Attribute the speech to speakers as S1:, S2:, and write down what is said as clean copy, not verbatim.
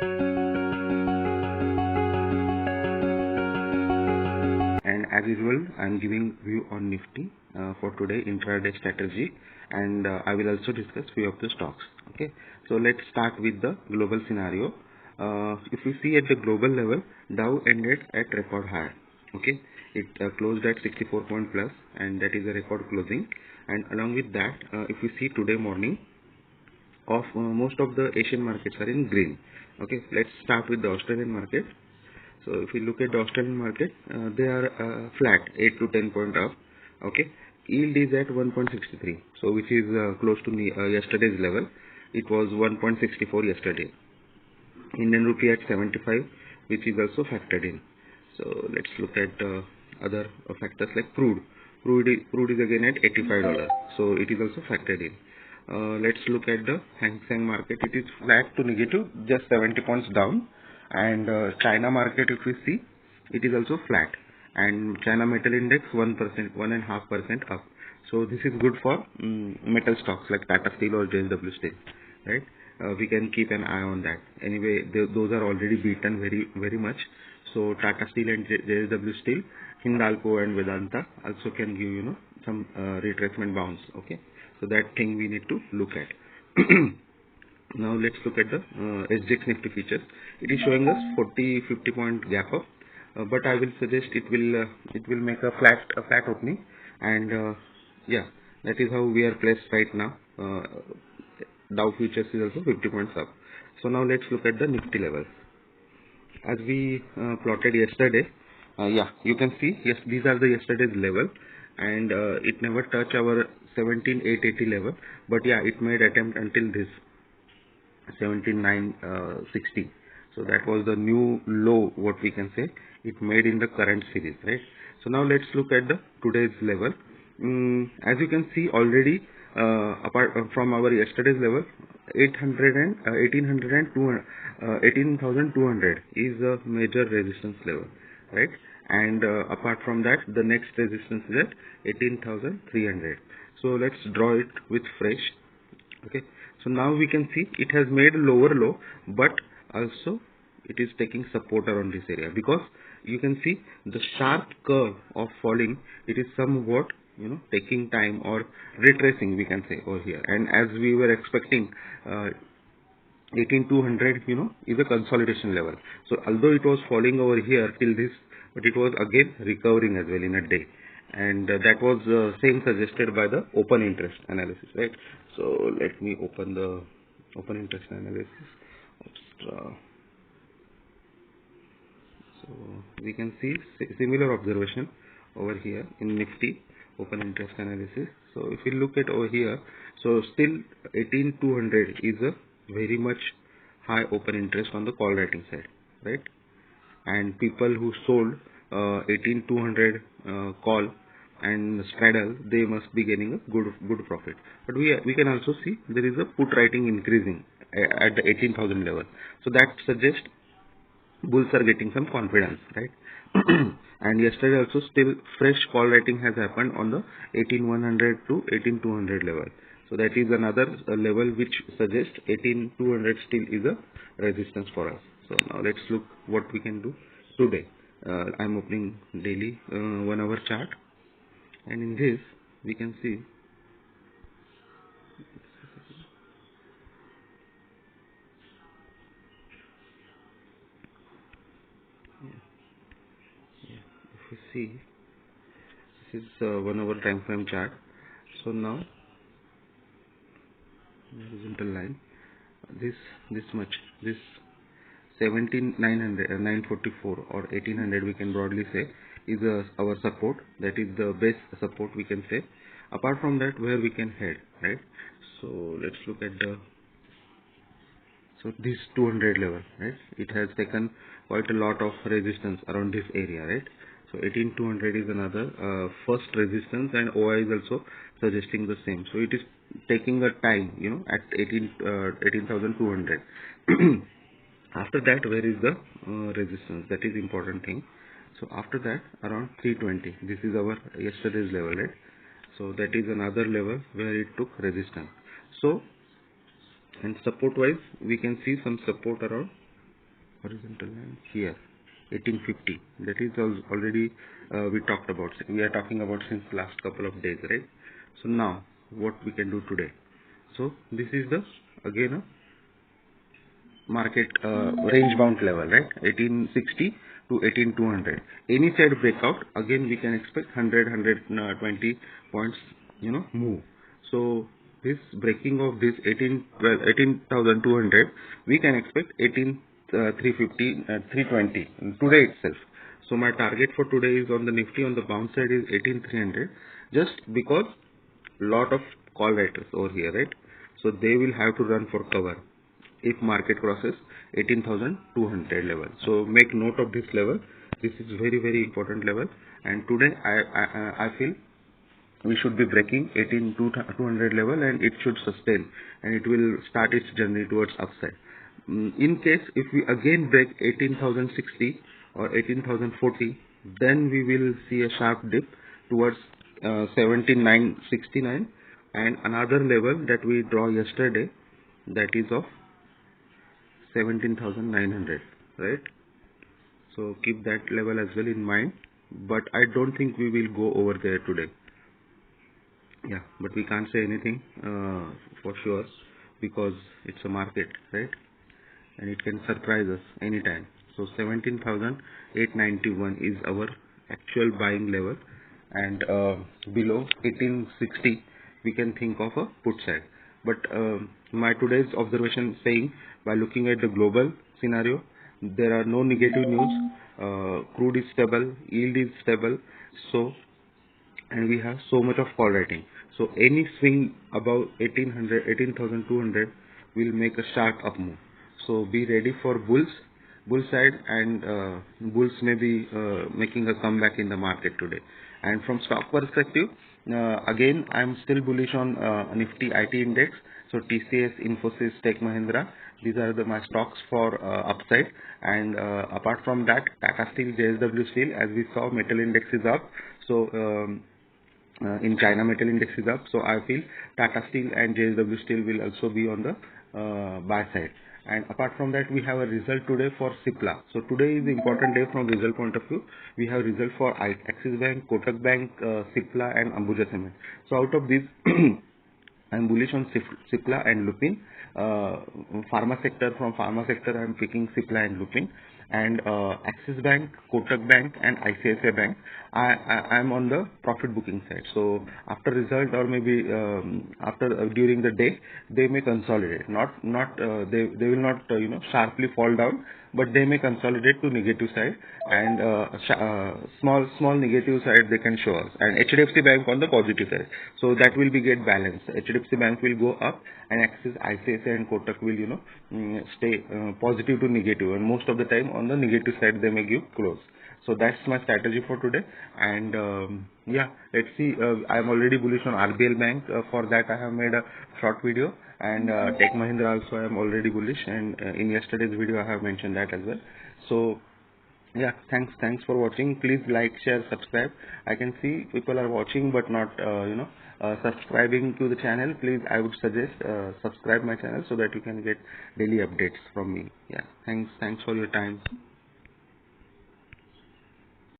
S1: And as usual, I'm giving view on Nifty for today intraday strategy, and I will also discuss few of the stocks. Okay, so let's start with the global scenario. If we see at the global level, Dow ended at record high. Okay, it closed at 64 point plus, and that is a record closing. And along with that, if we see today morning, of most of the Asian markets are in green. Okay, let's start with the Australian market. So if we look at the Australian market, they are flat, 8 to 10 point up. Okay, yield is at 1.63, so which is close to yesterday's level. It was 1.64 yesterday. Indian rupee at 75, which is also factored in. So let's look at other factors like crude. Crude is again at $85, so it is also factored in. Let's look at the Hang Seng market. It is flat to negative, just 70 points down. And China market, if we see, it is also flat. And China Metal Index 1%, 1.5% up. So this is good for metal stocks like Tata Steel or JSW Steel, right? We can keep an eye on that. Anyway, those are already beaten very much. So Tata Steel and JSW Steel, Hindalco and Vedanta also can give some retracement bounce. Okay, so that thing we need to look at. Now let's look at the SGX Nifty features. It is showing us 40-50 point gap up, but I will suggest it will make a flat opening, and yeah, that is how we are placed right now. Dow futures is also 50 points up. So now let's look at the Nifty levels. As we plotted yesterday, yeah, you can see, yes, these are the yesterday's level, and it never touched our 17,880 level, but yeah, it made attempt until this 17,960. So that was the new low, what we can say it made in the current series, right? So now let's look at the today's level. As you can see already, apart from our yesterday's level, 800 and 1800 and 18,200 is a major resistance level, right? And apart from that, the next resistance is at 18,300. So let's draw it with fresh. Okay, so now we can see it has made lower low, but also it is taking support around this area, because you can see the sharp curve of falling. It is somewhat taking time or retracing, we can say, over here. And as we were expecting, 18,200 is a consolidation level. So although it was falling over here till this, but it was again recovering as well in a day, and that was same suggested by the open interest analysis, right? So let me open the open interest analysis. So we can see similar observation over here in Nifty open interest analysis. So if we look at over here, so still 18,200 is a very much high open interest on the call writing side, right? And people who sold 18,200 call and straddle, they must be getting a good profit. But we can also see there is a put writing increasing at the 18,000 level. So that suggests bulls are getting some confidence, right? And yesterday also still fresh call writing has happened on the 18,100 to 18,200 level. So that is another level which suggests 18,200 still is a resistance for us. So now let's look what we can do today. I'm opening daily 1 hour chart, and in this we can see if we see, this is 1 hour time frame chart. So now horizontal line, this much, this 17,900 944 or 1800 we can broadly say is our support. That is the best support we can say. Apart from that, where we can head, right? So let's look at the, so this 200 level, right? It has taken quite a lot of resistance around this area, right? So 18,200 is another first resistance, and OI is also suggesting the same. So it is taking a time, at 18,200. After that, where is the resistance? That is important thing. So after that, around 320. This is our yesterday's level, right? So that is another level where it took resistance. So, and support wise, we can see some support around horizontal line here 1850, that is already we talked about, we are talking about since last couple of days, right? So now what we can do today, so this is the again a market range bound level, right? 1860 to 18200, any side breakout, again we can expect 120 points, move. So this breaking of this 18,200, we can expect 350 320 today itself. So my target for today is on the Nifty on the bounce side is 18300, just because lot of call writers over here, right? So they will have to run for cover if market crosses 18,200 level. So make note of this level. This is very important level, and today I feel we should be breaking 18,200 level, and it should sustain, and it will start its journey towards upside. In case if we again break 18,060 or 18,040, then we will see a sharp dip towards 17,969, and another level that we draw yesterday, that is of 17,900, right? So keep that level as well in mind, but I don't think we will go over there today. Yeah, but we can't say anything for sure, because it's a market, right? And it can surprise us anytime. So 17,891 is our actual buying level, and below 1860 we can think of a put side. But my today's observation saying, by looking at the global scenario, there are no negative news, crude is stable, yield is stable, so, and we have so much of call writing. So any swing above 1800, 18,200 will make a sharp up move. So be ready for bull side, and bulls may be making a comeback in the market today. And from stock perspective, again I'm still bullish on Nifty IT index. So TCS, Infosys, Tech Mahindra, these are my stocks for upside. And apart from that, Tata Steel, JSW Steel, as we saw, metal index is up. So in China, metal index is up. So I feel Tata Steel and JSW Steel will also be on the buy side. And apart from that, we have a result today for Cipla. So today is the important day from result point of view. We have result for Axis Bank, Kotak Bank, Cipla, and Ambuja Cement. So out of these, I'm bullish on Cipla and Lupin. Pharma sector, from pharma sector, I'm picking Cipla and Lupin. And Axis Bank, Kotak Bank, and ICICI Bank, I'm on the profit booking side. So after result, or maybe during the day, they may consolidate. They will not sharply fall down, but they may consolidate to negative side, and small negative side they can show us, and HDFC Bank on the positive side. So that will be get balanced. HDFC Bank will go up, and Axis, ICICI, and Kotak will stay positive to negative, and most of the time on the negative side they may give close. So that's my strategy for today. And yeah, let's see. I'm already bullish on RBL Bank. For that I have made a short video, and Tech Mahindra also I am already bullish, and in yesterday's video I have mentioned that as well. So yeah, thanks for watching. Please like, share, subscribe. I can see people are watching but not subscribing to the channel. Please, I would suggest subscribe my channel so that you can get daily updates from me. Yeah, thanks for your time.